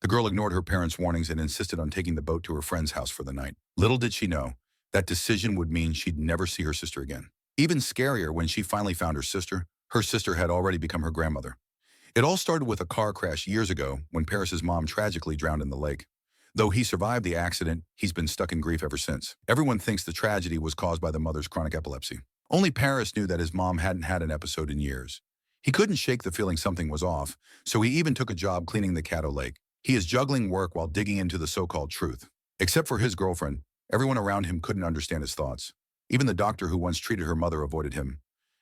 The girl ignored her parents' warnings and insisted on taking the boat to her friend's house for the night. Little did she know, that decision would mean she'd never see her sister again. Even scarier, when she finally found her sister had already become her grandmother. It all started with a car crash years ago when Paris's mom tragically drowned in the lake. Though he survived the accident, he's been stuck in grief ever since. Everyone thinks the tragedy was caused by the mother's chronic epilepsy. Only Paris knew that his mom hadn't had an episode in years. He couldn't shake the feeling something was off, so he even took a job cleaning the Caddo Lake. He is juggling work while digging into the so-called truth. Except for his girlfriend, everyone around him couldn't understand his thoughts. Even the doctor who once treated her mother avoided him.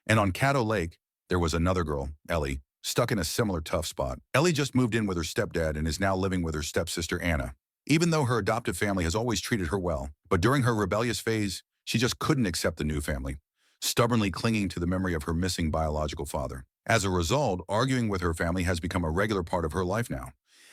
And on Caddo Lake, there was another girl, Ellie, stuck in a similar tough spot. Ellie just moved in with her stepdad and is now living with her stepsister Anna. Even though her adoptive family has always treated her well, but during her rebellious phase, she just couldn't accept the new family, stubbornly clinging to the memory of her missing biological father. As a result, arguing with her family has become a regular part of her life now.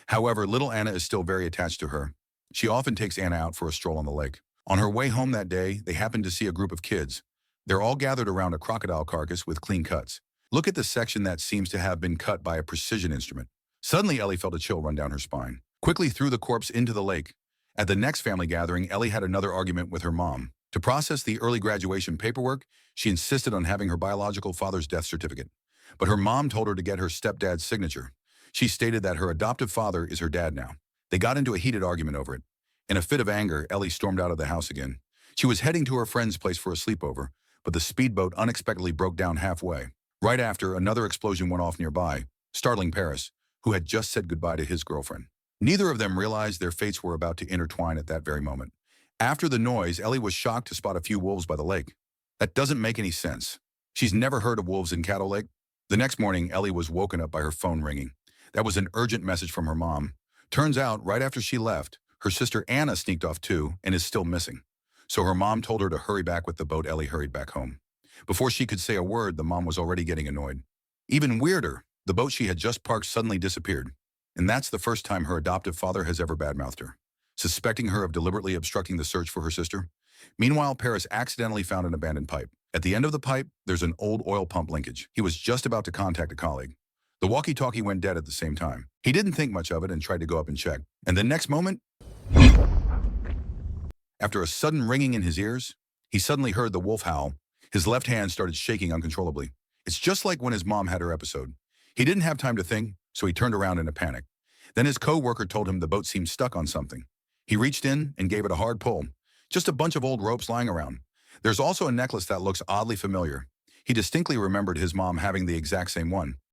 However, little Anna is still very attached to her. She often takes Anna out for a stroll on the lake. On her way home that day, they happen to see a group of kids. They're all gathered around a crocodile carcass with clean cuts. Look at the section that seems to have been cut by a precision instrument. Suddenly, Ellie felt a chill run down her spine. Quickly threw the corpse into the lake. At the next family gathering, Ellie had another argument with her mom. To process the early graduation paperwork, she insisted on having her biological father's death certificate. But her mom told her to get her stepdad's signature. She stated that her adoptive father is her dad now. They got into a heated argument over it. In a fit of anger, Ellie stormed out of the house again. She was heading to her friend's place for a sleepover, but the speedboat unexpectedly broke down halfway. Right after, another explosion went off nearby, startling Paris, who had just said goodbye to his girlfriend. Neither of them realized their fates were about to intertwine at that very moment. After the noise, Ellie was shocked to spot a few wolves by the lake. That doesn't make any sense. She's never heard of wolves in Caddo Lake. The next morning, Ellie was woken up by her phone ringing. That was an urgent message from her mom. Turns out, right after she left, her sister Anna sneaked off too and is still missing. So her mom told her to hurry back with the boat. Ellie hurried back home. Before she could say a word, the mom was already getting annoyed. Even weirder, the boat she had just parked suddenly disappeared. And that's the first time her adoptive father has ever badmouthed her, suspecting her of deliberately obstructing the search for her sister. Meanwhile, Paris accidentally found an abandoned pipe. At the end of the pipe, there's an old oil pump linkage. He was just about to contact a colleague. The walkie-talkie went dead at the same time. He didn't think much of it and tried to go up and check. And the next moment, after a sudden ringing in his ears, he suddenly heard the wolf howl. His left hand started shaking uncontrollably. It's just like when his mom had her episode. He didn't have time to think, so he turned around in a panic. Then his co-worker told him the boat seemed stuck on something. He reached in and gave it a hard pull. Just a bunch of old ropes lying around. There's also a necklace that looks oddly familiar. He distinctly remembered his mom having the exact same one.